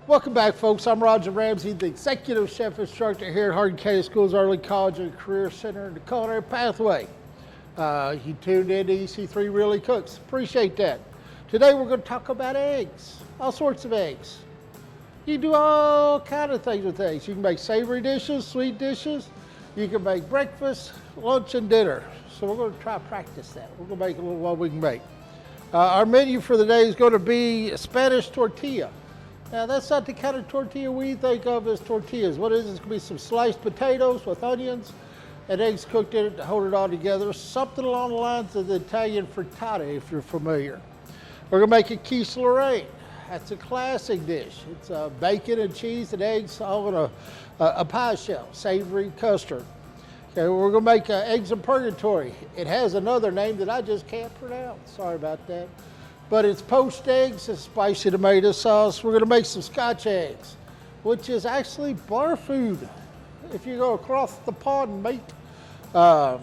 Welcome back, folks. I'm Roger Ramsey, the Executive Chef Instructor here at Hardin County Schools Early College and Career Center in the Culinary Pathway. You tuned in to EC3 Really Cooks. Appreciate that. Today we're going to talk about eggs, all sorts of eggs. You can do all kinds of things with eggs. You can make savory dishes, sweet dishes. You can make breakfast, lunch, and dinner. So we're going to try to practice that. We're going to make a little what we can make. Our menu for the day is going to be Spanish tortilla. Now, that's not the kind of tortilla we think of as tortillas. What it is, it's going to be some sliced potatoes with onions and eggs cooked in it to hold it all together. Something along the lines of the Italian frittata, if you're familiar. We're going to make a quiche Lorraine. That's a classic dish. It's bacon and cheese and eggs all in a pie shell, savory custard. Okay, we're going to make eggs in purgatory. It has another name that I just can't pronounce. Sorry about that. But it's poached eggs and spicy tomato sauce. We're going to make some Scotch eggs, which is actually bar food if you go across the pond, mate. So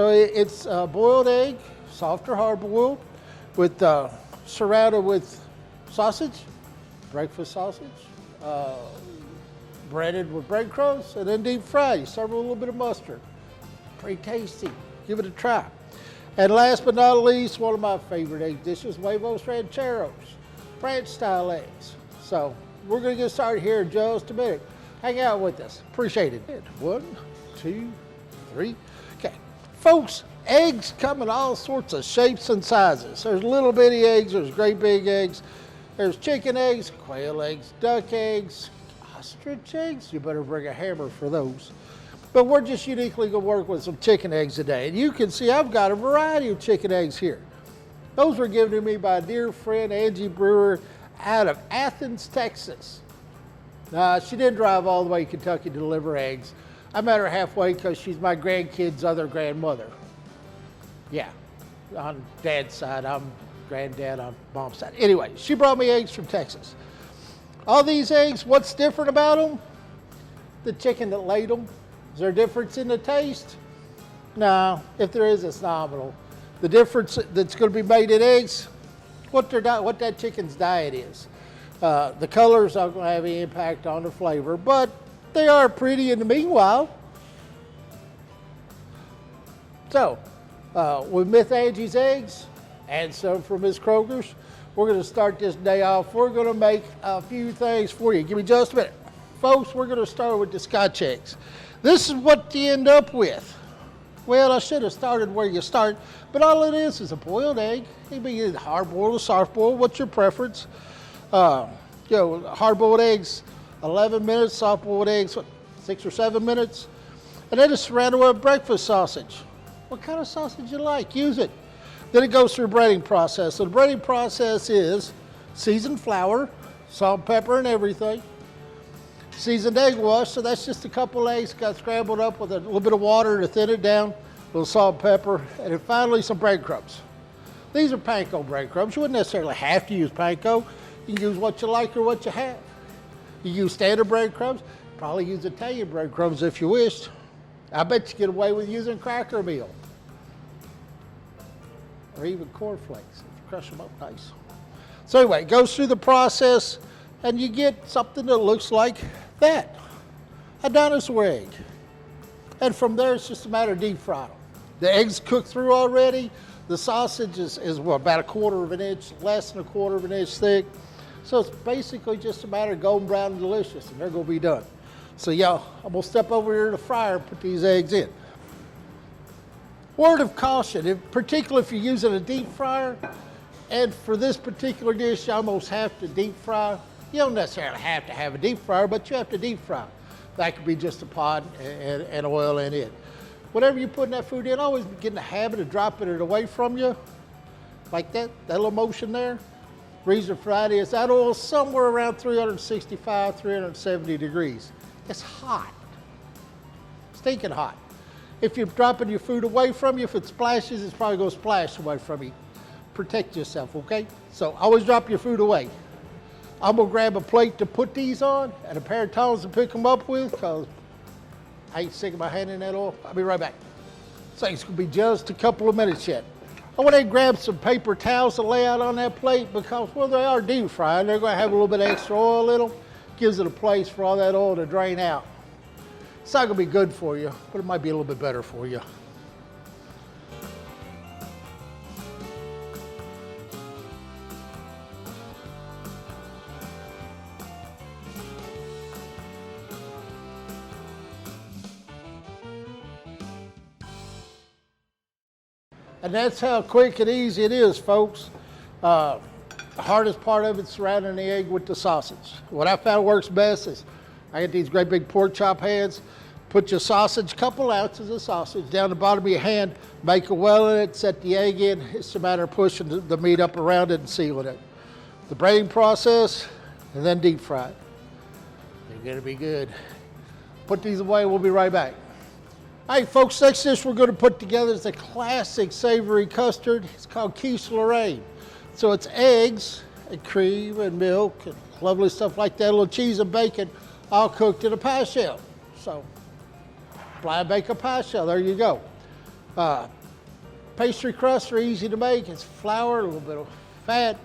it's boiled egg, soft or hard boiled, with surrounded with sausage, breakfast sausage, breaded with breadcrumbs, and then deep fried. You serve with a little bit of mustard. Pretty tasty. Give it a try. And last but not least, one of my favorite egg dishes, Huevos Rancheros, French-style eggs. So we're going to get started here in just a minute. Hang out with us. Appreciate it. 1, 2, 3. Okay. Folks, eggs come in all sorts of shapes and sizes. There's little bitty eggs. There's great big eggs. There's chicken eggs, quail eggs, duck eggs, ostrich eggs. You better bring a hammer for those. But we're just uniquely going to work with some chicken eggs today. And you can see I've got a variety of chicken eggs here. Those were given to me by a dear friend, Angie Brewer, out of Athens, Texas. She didn't drive all the way to Kentucky to deliver eggs. I met her halfway because she's my grandkid's other grandmother. Yeah, on dad's side, I'm granddad on mom's side. Anyway, she brought me eggs from Texas. All these eggs, what's different about them? The chicken that laid them. Is there a difference in the taste? No, if there is, it's nominal. The difference that's going to be made in eggs, what that chicken's diet is. The colors aren't going to have any impact on the flavor, but they are pretty in the meanwhile. So, with Miss Angie's eggs and some from Miss Kroger's, we're going to start this day off. We're going to make a few things for you. Give me just a minute. Folks, we're going to start with the Scotch eggs. This is what you end up with. Well, I should have started where you start, but all it is a boiled egg. It can be hard boiled or soft boiled. What's your preference? Hard boiled eggs, 11 minutes. Soft boiled eggs, 6 or 7 minutes. And then it's surrounded with breakfast sausage. What kind of sausage you like? Use it. Then it goes through a breading process. So the breading process is seasoned flour, salt, pepper, and everything. Seasoned egg wash, so that's just a couple eggs got scrambled up with a little bit of water to thin it down, a little salt, pepper, and then finally some breadcrumbs. These are panko breadcrumbs. You wouldn't necessarily have to use panko. You can use what you like or what you have. You use standard breadcrumbs, probably use Italian breadcrumbs if you wished. I bet you get away with using cracker meal. Or even cornflakes, if you crush them up nice. So anyway, it goes through the process and you get something that looks like that, a dinosaur egg. And from there, it's just a matter of deep frying them. The eggs cooked through already. The sausage is about 1/4 of an inch, less than 1/4 of an inch thick. So it's basically just a matter of golden brown and delicious, and they're gonna be done. So y'all, I'm gonna step over here to the fryer and put these eggs in. Word of caution, particularly if you're using a deep fryer, and for this particular dish, you almost have to deep fry. You don't necessarily have to have a deep fryer, but you have to deep fry. That could be just a pot and oil in it. Whatever you put in that food in, always get in the habit of dropping it away from you, like that little motion there. Reason for that is that oil's somewhere around 365, 370 degrees. It's hot, stinking hot. If you're dropping your food away from you, if it splashes, it's probably gonna splash away from you. Protect yourself, okay? So always drop your food away. I'm gonna grab a plate to put these on and a pair of tongs to pick them up with because I ain't sticking my hand in that oil. I'll be right back. So it's gonna be just a couple of minutes yet. I want to grab some paper towels to lay out on that plate because, well, they are deep fried. They're gonna have a little bit of extra oil in them. gives it a place for all that oil to drain out. It's not gonna be good for you, but it might be a little bit better for you. And that's how quick and easy it is, folks. The hardest part of it is surrounding the egg with the sausage. What I found works best is I get these great big pork chop hands, put your sausage, couple ounces of sausage down the bottom of your hand, make a well in it, set the egg in. It's a matter of pushing the meat up around it and sealing it. The braiding process, and then deep fry it. They're gonna be good. Put these away, we'll be right back. All right, folks, next dish we're going to put together is a classic savory custard. It's called Quiche Lorraine. So it's eggs and cream and milk and lovely stuff like that, a little cheese and bacon, all cooked in a pie shell. So, blind bake a pie shell, there you go. Pastry crusts are easy to make. It's flour, a little bit of fat,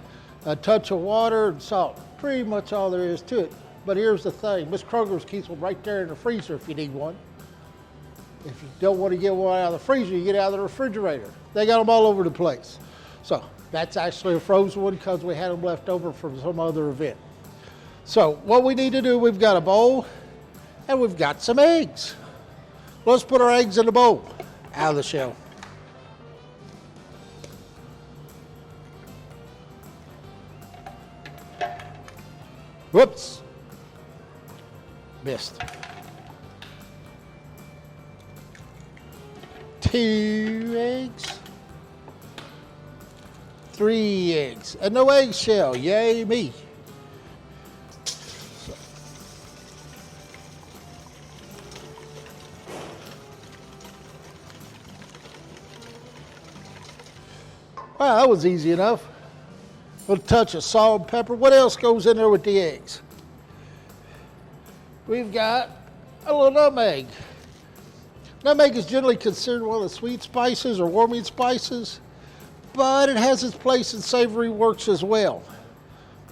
a touch of water and salt. Pretty much all there is to it. But here's the thing, Miss Kroger's keeps them right there in the freezer if you need one. If you don't want to get one out of the freezer, you get it out of the refrigerator. They got them all over the place. So that's actually a frozen one because we had them left over from some other event. So what we need to do, we've got a bowl and we've got some eggs. Let's put our eggs in the bowl, out of the shell. Whoops, missed. 2 eggs, 3 eggs, and no eggshell, yay me. Wow, that was easy enough. A little touch of salt and pepper. What else goes in there with the eggs? We've got a little nutmeg. Nutmeg is generally considered one of the sweet spices or warming spices, but it has its place in savory works as well.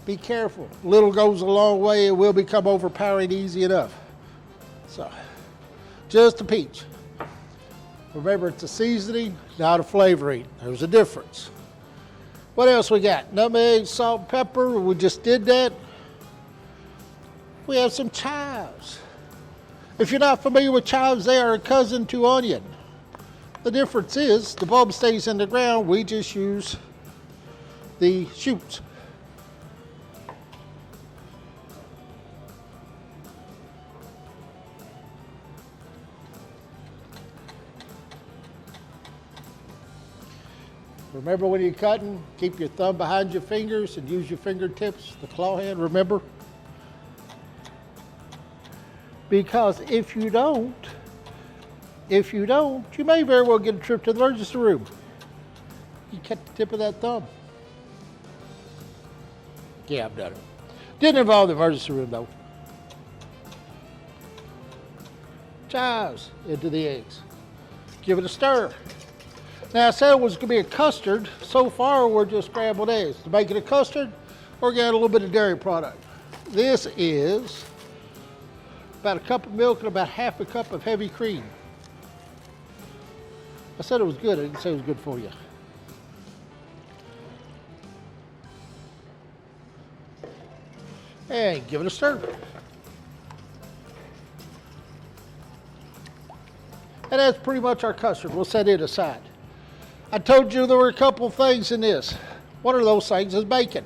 Be careful. Little goes a long way. It will become overpowering easy enough. So, just a pinch. Remember, it's a seasoning, not a flavoring. There's a difference. What else we got? Nutmeg, salt, pepper. We just did that. We have some chives. If you're not familiar with chives, they are a cousin to onion. The difference is the bulb stays in the ground. We just use the shoots. Remember when you're cutting, keep your thumb behind your fingers and use your fingertips, the claw hand, remember? Because if you don't, you may very well get a trip to the emergency room. You cut the tip of that thumb. Yeah, I've done it. Didn't involve the emergency room though. Chives into the eggs. Give it a stir. Now I said it was going to be a custard. So far we're just scrambled eggs. To make it a custard, we're going to add a little bit of dairy product. This is about a cup of milk and about half a cup of heavy cream. I said it was good, I didn't say it was good for you. And give it a stir. And that's pretty much our custard. We'll set it aside. I told you there were a couple things in this. One of those things is bacon.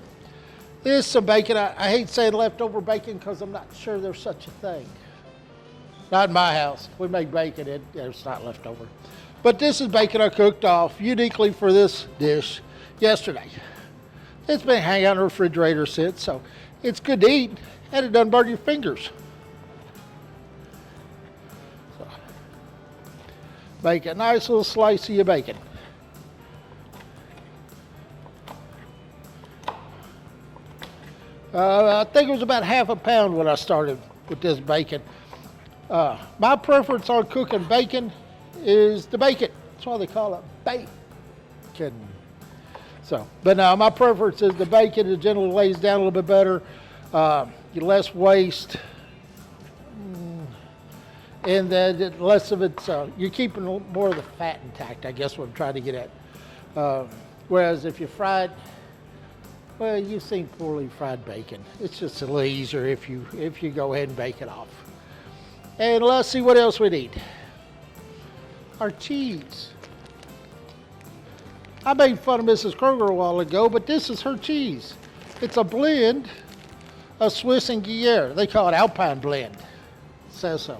This is some bacon. I hate saying leftover bacon because I'm not sure there's such a thing. Not in my house. We make bacon, it's not leftover. But this is bacon I cooked off uniquely for this dish yesterday. It's been hanging out in the refrigerator since, so it's good to eat, and it doesn't burn your fingers. So, make a nice little slice of your bacon. I think it was about half a pound when I started with this bacon. My preference on cooking bacon is the bacon. That's why they call it bacon. So, but now my preference is the bacon. It generally lays down a little bit better. get less waste, and then less of it's, you're keeping more of the fat intact, I guess what I'm trying to get at. Whereas if you fry it, well, you've seen poorly fried bacon. It's just a little easier if you go ahead and bake it off. And let's see what else we need. Our cheese. I made fun of Mrs. Kroger a while ago, but this is her cheese. It's a blend of Swiss and Gruyere. They call it Alpine blend. It says so.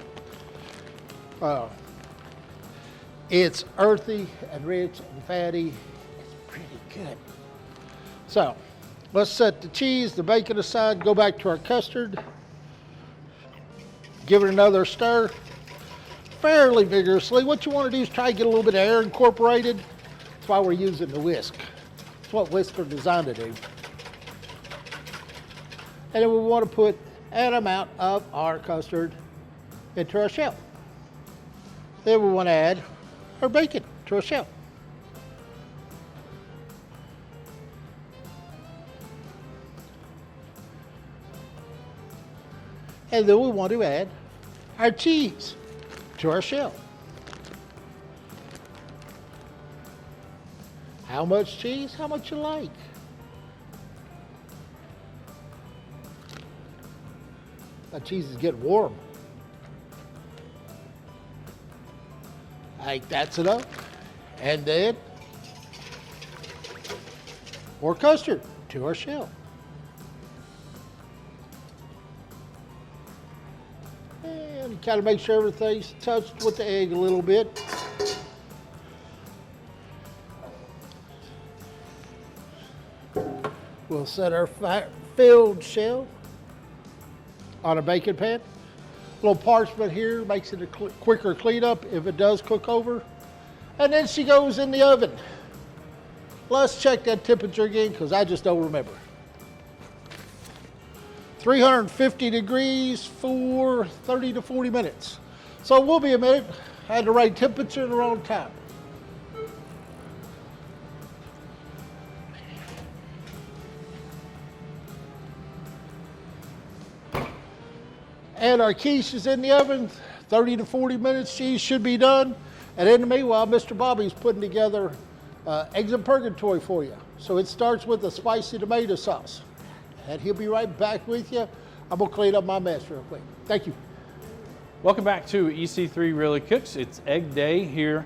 It's earthy and rich and fatty. It's pretty good. So, let's set the cheese, the bacon aside, go back to our custard. Give it another stir fairly vigorously. What you want to do is try to get a little bit of air incorporated. That's why we're using the whisk. That's what whisks are designed to do. And then we want to put an amount of our custard into our shell. Then we want to add our bacon to our shell. And then we want to add our cheese to our shell. How much cheese? How much you like? That cheese is getting warm. I think that's enough. And then more custard to our shell. And kind of make sure everything's touched with the egg a little bit. We'll set our filled shell on a baking pan. A little parchment here makes it a quicker cleanup if it does cook over. And then she goes in the oven. Let's check that temperature again because I just don't remember. 350 degrees for 30 to 40 minutes. So we'll be a minute. I had the right temperature and the wrong time. And our quiche is in the oven, 30 to 40 minutes, cheese should be done. And in the meanwhile, Mr. Bobby's putting together eggs in purgatory for you. So it starts with a spicy tomato sauce. And he'll be right back with you. I'm gonna clean up my mess real quick. Thank you. Welcome back to EC3 Really Cooks. It's egg day here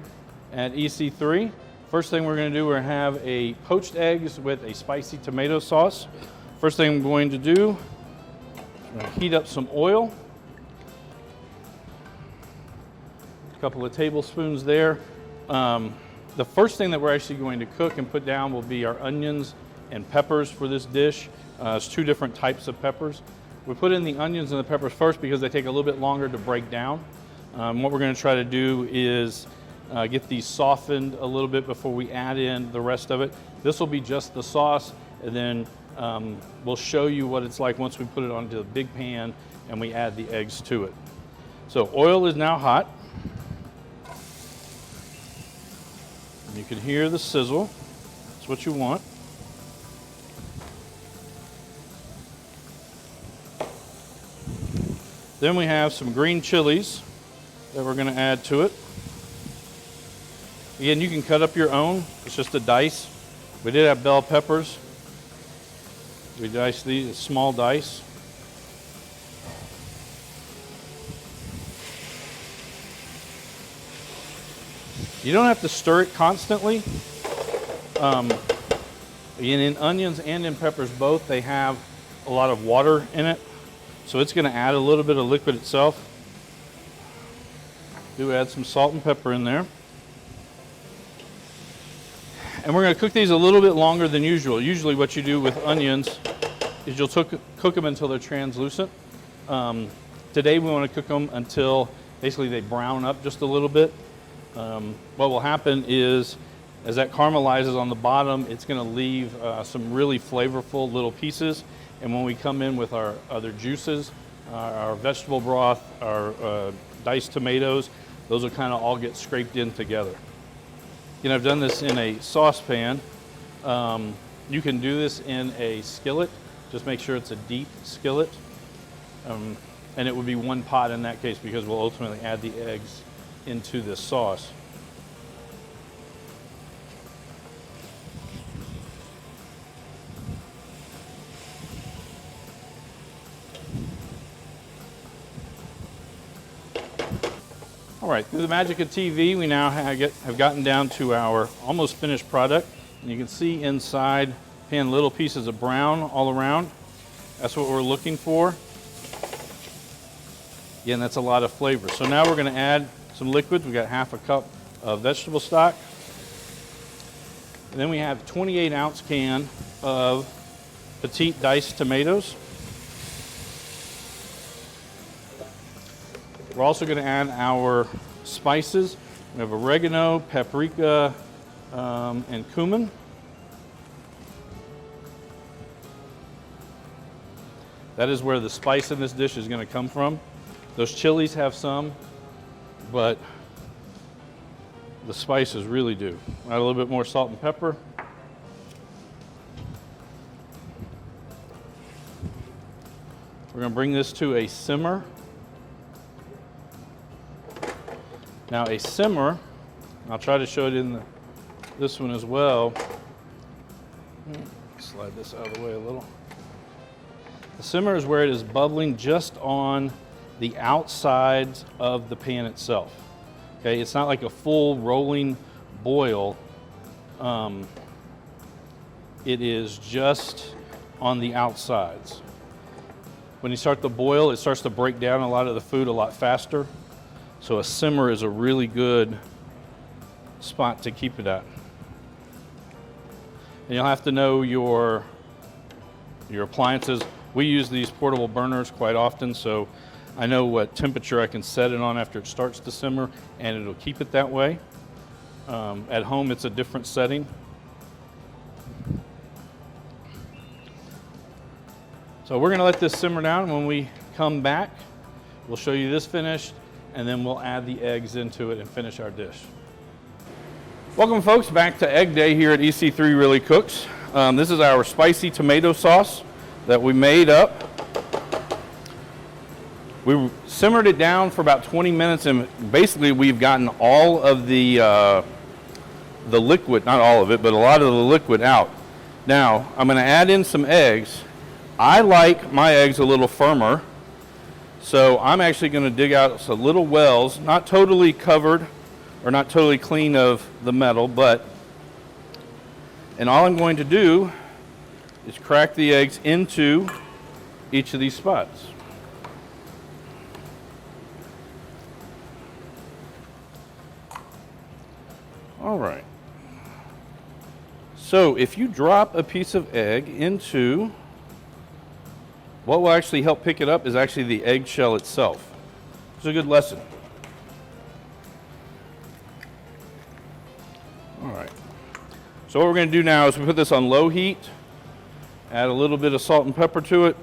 at EC3. First thing we're gonna do, we're gonna have a poached eggs with a spicy tomato sauce. First thing I'm going to do, I'm gonna heat up some oil. A couple of tablespoons there. The first thing that we're actually going to cook and put down will be our onions and peppers for this dish. It's two different types of peppers. We put in the onions and the peppers first because they take a little bit longer to break down. What we're going to try to do is get these softened a little bit before we add in the rest of it. This will be just the sauce, and then we'll show you what it's like once we put it onto the big pan and we add the eggs to it. So oil is now hot. You can hear the sizzle. That's what you want. Then we have some green chilies that we're going to add to it. Again, you can cut up your own. It's just a dice. We did have bell peppers. We diced these as small dice. You don't have to stir it constantly. Again, in onions and in peppers both, they have a lot of water in it. So it's going to add a little bit of liquid itself. Do add some salt and pepper in there. And we're going to cook these a little bit longer than usual. Usually what you do with onions is you'll cook them until they're translucent. Today we want to cook them until basically they brown up just a little bit. What will happen is as that caramelizes on the bottom, it's going to leave some really flavorful little pieces. And when we come in with our other juices, our vegetable broth, our diced tomatoes, those will kind of all get scraped in together. You know, I've done this in a saucepan. You can do this in a skillet. Just make sure it's a deep skillet. And it would be one pot in that case because we'll ultimately add the eggs into this sauce. All right, through the magic of TV, we now have gotten down to our almost finished product. And you can see inside pan little pieces of brown all around. That's what we're looking for. Again, that's a lot of flavor. So now we're going to add some liquids. We got half a cup of vegetable stock. And then we have a 28-ounce can of petite diced tomatoes. We're also going to add our spices. We have oregano, paprika, and cumin. That is where the spice in this dish is going to come from. Those chilies have some, but the spices really do. Add a little bit more salt and pepper. We're going to bring this to a simmer. Now a simmer, I'll try to show it in this one as well. Slide this out of the way a little. The simmer is where it is bubbling just on the outsides of the pan itself. Okay, it's not like a full rolling boil. It is just on the outsides. When you start the boil, it starts to break down a lot of the food a lot faster. So a simmer is a really good spot to keep it at. And you'll have to know your appliances. We use these portable burners quite often, so I know what temperature I can set it on after it starts to simmer, and it'll keep it that way. At home, it's a different setting. So we're going to let this simmer down, and when we come back, we'll show you this finished, and then we'll add the eggs into it and finish our dish. Welcome, folks, back to Egg Day here at EC3 Really Cooks. This is our spicy tomato sauce that we made up. We simmered it down for about 20 minutes, and basically we've gotten all of the liquid, not all of it, but a lot of the liquid out. Now, I'm going to add in some eggs. I like my eggs a little firmer, so I'm actually going to dig out some little wells, not totally covered or not totally clean of the metal, and all I'm going to do is crack the eggs into each of these spots. All right. So if you drop a piece of egg into, what will actually help pick it up is actually the eggshell itself. It's a good lesson. All right. So what we're going to do now is we put this on low heat, add a little bit of salt and pepper to it.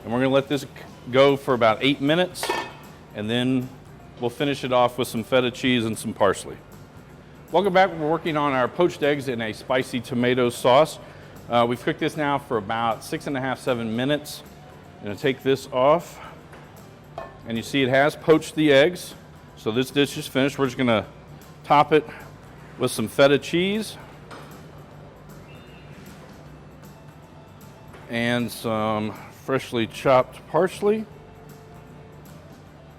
And we're going to let this go for about 8 minutes, and then we'll finish it off with some feta cheese and some parsley. Welcome back. We're working on our poached eggs in a spicy tomato sauce. We've cooked this now for about 6.5, 7 minutes. I'm going to take this off, and you see it has poached the eggs. So this dish is finished. We're just going to top it with some feta cheese and some freshly chopped parsley.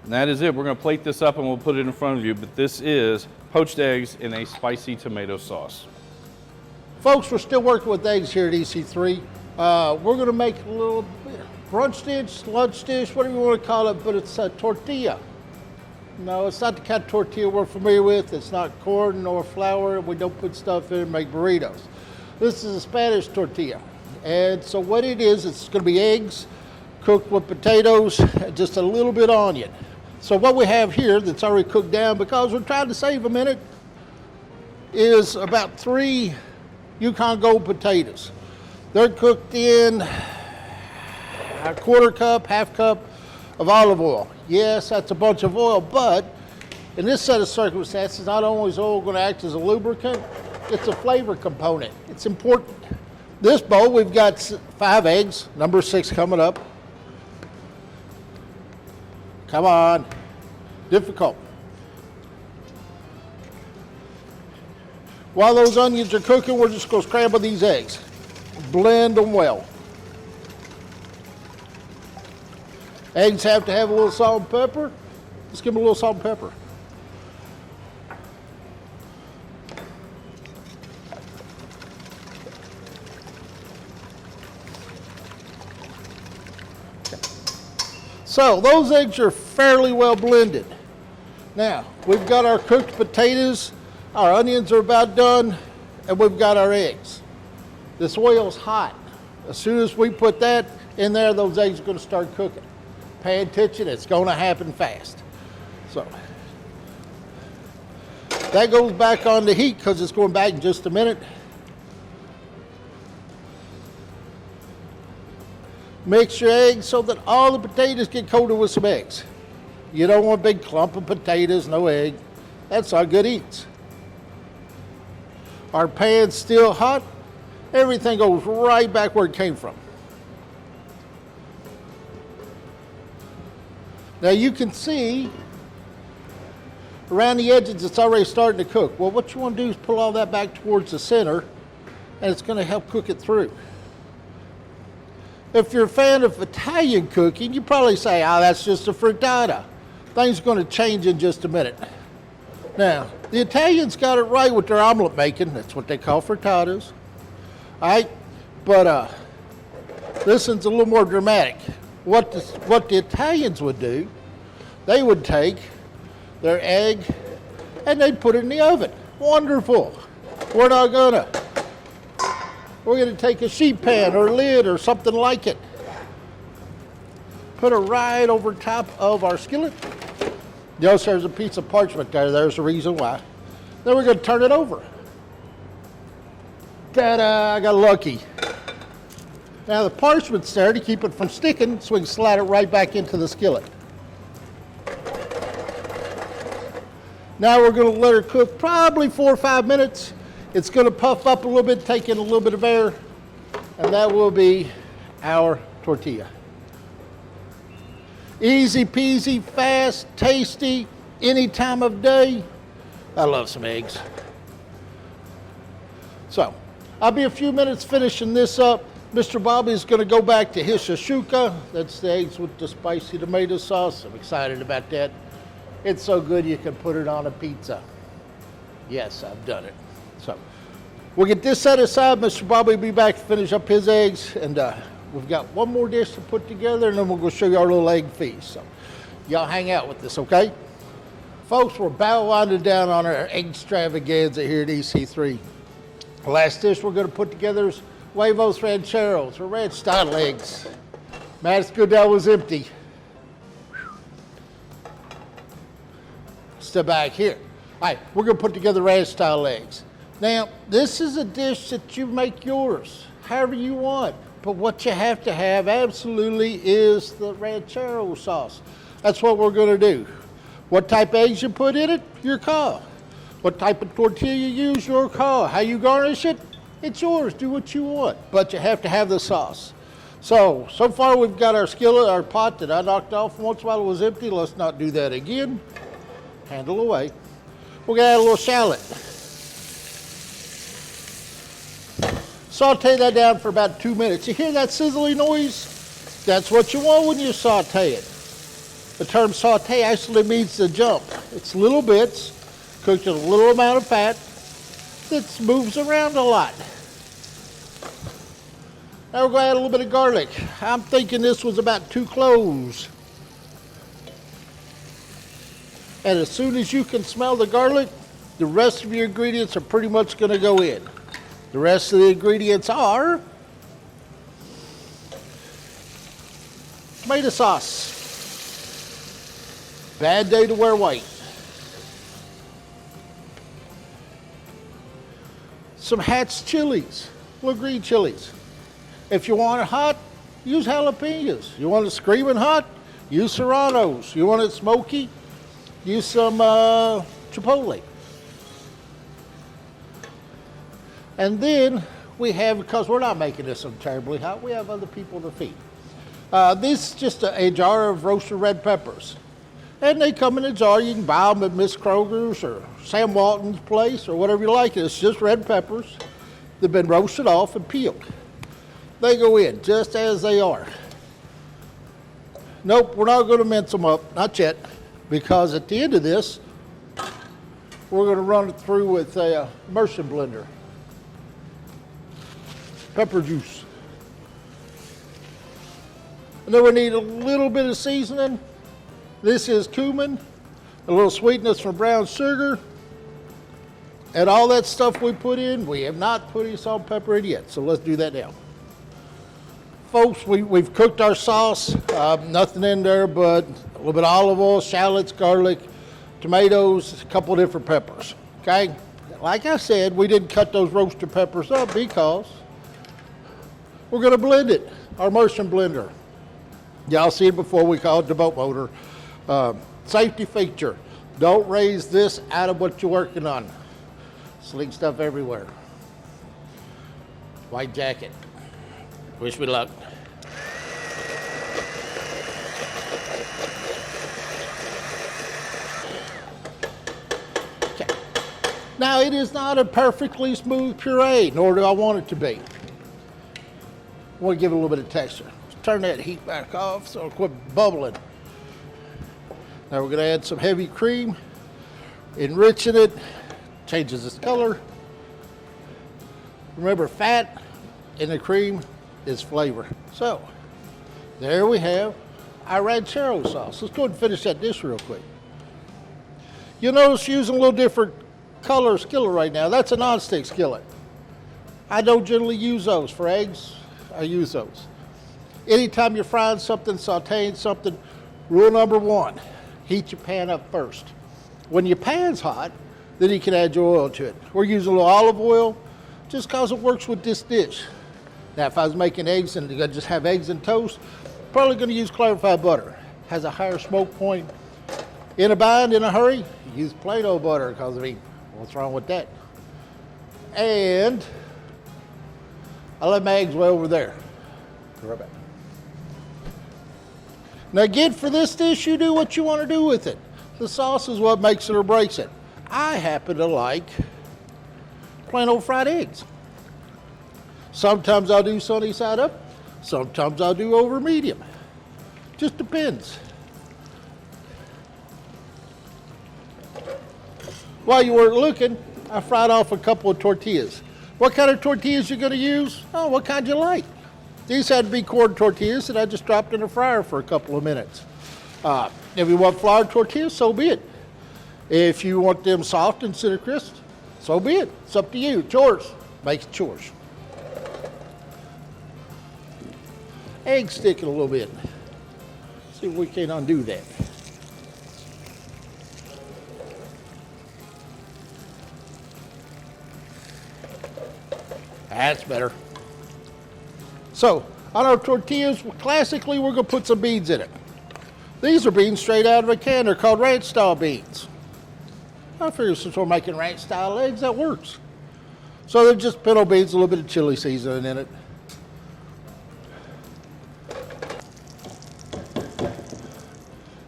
And that is it. We're going to plate this up and we'll put it in front of you, but this is poached eggs in a spicy tomato sauce. Folks, we're still working with eggs here at EC3. We're going to make a little brunch dish, lunch dish, whatever you want to call it, but it's a tortilla. No, it's not the kind of tortilla we're familiar with. It's not corn nor flour. We don't put stuff in and make burritos. This is a Spanish tortilla. And so what it is, it's going to be eggs cooked with potatoes, just a little bit of onion. So what we have here that's already cooked down, because we're trying to save a minute, is about 3 Yukon Gold potatoes. They're cooked in a quarter cup, half cup of olive oil. Yes, that's a bunch of oil, but in this set of circumstances, not only is oil going to act as a lubricant, it's a flavor component. It's important. This bowl, we've got 5 eggs, number 6 coming up. Come on, difficult. While those onions are cooking, we're just gonna scramble these eggs. Blend them well. Eggs have to have a little salt and pepper. Let's give them a little salt and pepper. So those eggs are fairly well blended. Now, we've got our cooked potatoes, our onions are about done, and we've got our eggs. This oil's hot. As soon as we put that in there, those eggs are gonna start cooking. Pay attention, it's gonna happen fast. So, that goes back on the heat because it's going back in just a minute. Mix your eggs so that all the potatoes get coated with some eggs. You don't want a big clump of potatoes, no egg. That's not good eats. Our pan's still hot. Everything goes right back where it came from. Now you can see around the edges it's already starting to cook. Well, what you want to do is pull all that back towards the center, and it's going to help cook it through. If you're a fan of Italian cooking, you probably say, oh, that's just a frittata. Things are going to change in just a minute. Now, the Italians got it right with their omelet making. That's what they call frittatas. All right, but this one's a little more dramatic. What the Italians would do, they would take their egg and they'd put it in the oven. Wonderful. We're not gonna. We're gonna take a sheet pan or a lid or something like it. Put it right over top of our skillet. Notice there's a piece of parchment there. There's the reason why. Then we're gonna turn it over. Ta-da, I got lucky. Now the parchment's there to keep it from sticking, so we can slide it right back into the skillet. Now we're gonna let her cook probably 4 or 5 minutes. It's gonna puff up a little bit, take in a little bit of air, and that will be our tortilla. Easy peasy, fast, tasty, any time of day. I love some eggs. So, I'll be a few minutes finishing this up. Mr. Bobby's gonna go back to his shakshouka. That's the eggs with the spicy tomato sauce. I'm excited about that. It's so good you can put it on a pizza. Yes, I've done it. So, we'll get this set aside. Mr. Bobby will be back to finish up his eggs, and we've got one more dish to put together, and then we'll go show you our little egg feast. So, y'all hang out with us, okay? Folks, we're about winding down on our egg extravaganza here at EC3. The last dish we're going to put together is Huevos Rancheros, or ranch-style eggs. Man, it's good that was empty. Step back here. All right, we're going to put together ranch-style eggs. Now, this is a dish that you make yours, however you want. But what you have to have absolutely is the ranchero sauce. That's what we're going to do. What type of eggs you put in it, your call. What type of tortilla you use, your call. How you garnish it, it's yours. Do what you want. But you have to have the sauce. So far we've got our skillet, our pot that I knocked off once while it was empty. Let's not do that again. Handle away. We're going to add a little shallot. Saute that down for about 2 minutes. You hear that sizzling noise? That's what you want when you saute it. The term saute actually means to jump. It's little bits, cooked in a little amount of fat that moves around a lot. Now we're going to add a little bit of garlic. I'm thinking this was about 2 cloves. And as soon as you can smell the garlic, the rest of your ingredients are pretty much going to go in. The rest of the ingredients are tomato sauce. Bad day to wear white. Some Hatch chilies, little green chilies. If you want it hot, use jalapenos. You want it screaming hot, use serranos. You want it smoky, use some chipotle. And then we have, because we're not making this so terribly hot, we have other people to feed. This is just a jar of roasted red peppers. And they come in a jar. You can buy them at Miss Kroger's or Sam Walton's place or whatever you like. It's just red peppers. They've been roasted off and peeled. They go in just as they are. Nope, we're not going to mince them up, not yet, because at the end of this, we're going to run it through with a immersion blender. Pepper juice. And then we need a little bit of seasoning. This is cumin, a little sweetness from brown sugar, and all that stuff we put in, we have not put any salt and pepper in yet, so let's do that now. Folks, we've cooked our sauce, nothing in there but a little bit of olive oil, shallots, garlic, tomatoes, a couple of different peppers, okay? Like I said, we didn't cut those roasted peppers up because we're gonna blend it, our immersion blender. Y'all seen it before, we call it the boat motor. Safety feature, don't raise this out of what you're working on. Sleek stuff everywhere. White jacket. Wish me luck. Okay. Now it is not a perfectly smooth puree, nor do I want it to be. I want to give it a little bit of texture. Let's turn that heat back off so it'll quit bubbling. Now we're going to add some heavy cream, enriching it, changes its color. Remember, fat in the cream is flavor. So, there we have our ranchero sauce. Let's go ahead and finish that dish real quick. You'll notice using a little different color skillet right now. That's a non-stick skillet. I don't generally use those. For eggs, I use those. Anytime you're frying something, sauteing something, rule number one, heat your pan up first. When your pan's hot, then you can add your oil to it. We're using a little olive oil just because it works with this dish. Now, if I was making eggs and I just have eggs and toast, probably going to use clarified butter. Has a higher smoke point. In a bind, in a hurry, use plain old butter because, I mean, what's wrong with that? And I let my eggs way over there. Be right back. Now again, for this dish, you do what you want to do with it. The sauce is what makes it or breaks it. I happen to like plain old fried eggs. Sometimes I'll do sunny side up. Sometimes I'll do over medium. Just depends. While you weren't looking, I fried off a couple of tortillas. What kind of tortillas you going to use? Oh, what kind you like. These had to be corn tortillas that I just dropped in the fryer for a couple of minutes. If you want flour tortillas, so be it. If you want them soft instead of crisp, so be it. It's up to you. It's yours. Make it yours. Egg sticking a little bit. See if we can undo that. That's better. So, on our tortillas, classically, we're going to put some beans in it. These are beans straight out of a can. They're called ranch-style beans. I figure since we're making ranch-style eggs, that works. So they're just pinto beans, a little bit of chili seasoning in it.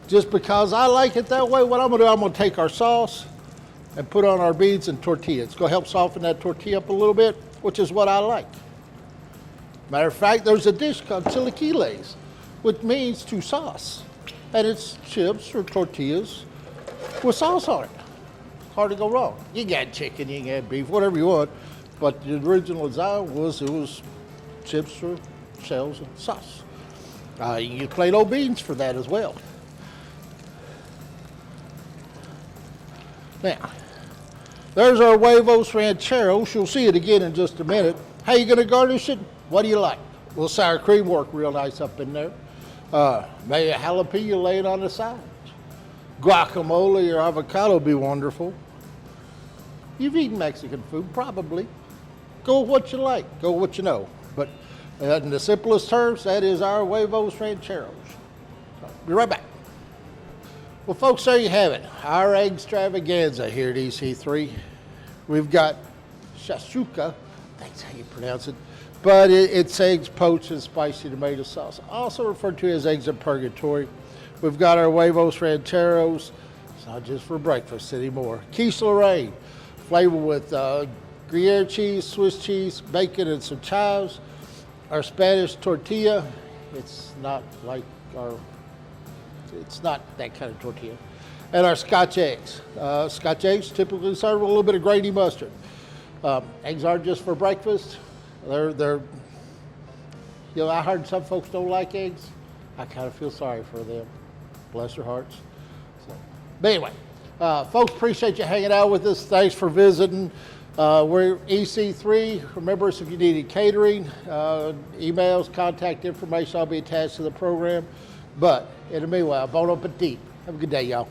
Just because I like it that way, what I'm going to do, I'm going to take our sauce and put on our beans and tortilla. It's going to help soften that tortilla up a little bit, which is what I like. Matter of fact, there's a dish called chilaquiles, which means to sauce. And it's chips or tortillas with sauce on it. Hard to go wrong. You can add chicken, you can add beef, whatever you want. But the original design was it was chips or shells and sauce. You can use plain old beans for that as well. Now, there's our Huevos Rancheros. You'll see it again in just a minute. How you going to garnish it? What do you like? A little sour cream work real nice up in there. Maybe a jalapeno laid on the side. Guacamole or avocado would be wonderful. You've eaten Mexican food, probably. Go with what you like. Go with what you know. But in the simplest terms, that is our Huevos Rancheros. So, be right back. Well, folks, there you have it. Our egg extravaganza here at EC3. We've got Shakshouka, That's how you pronounce it. But it's eggs poached in spicy tomato sauce, also referred to as eggs in purgatory. We've got our Huevos Rancheros. It's not just for breakfast anymore. Quiche Lorraine, flavored with Gruyere cheese, Swiss cheese, bacon, and some chives. Our Spanish tortilla, it's not that kind of tortilla. And our Scotch eggs. Scotch eggs typically served with a little bit of grainy mustard. Eggs aren't just for breakfast. They're I heard some folks don't like eggs. I kind of feel sorry for them. Bless their hearts. But anyway, folks, appreciate you hanging out with us. Thanks for visiting. We're EC3. Remember us if you needed catering, emails, contact information. I'll be attached to the program. But in the meanwhile, bon appetit. Have a good day, y'all.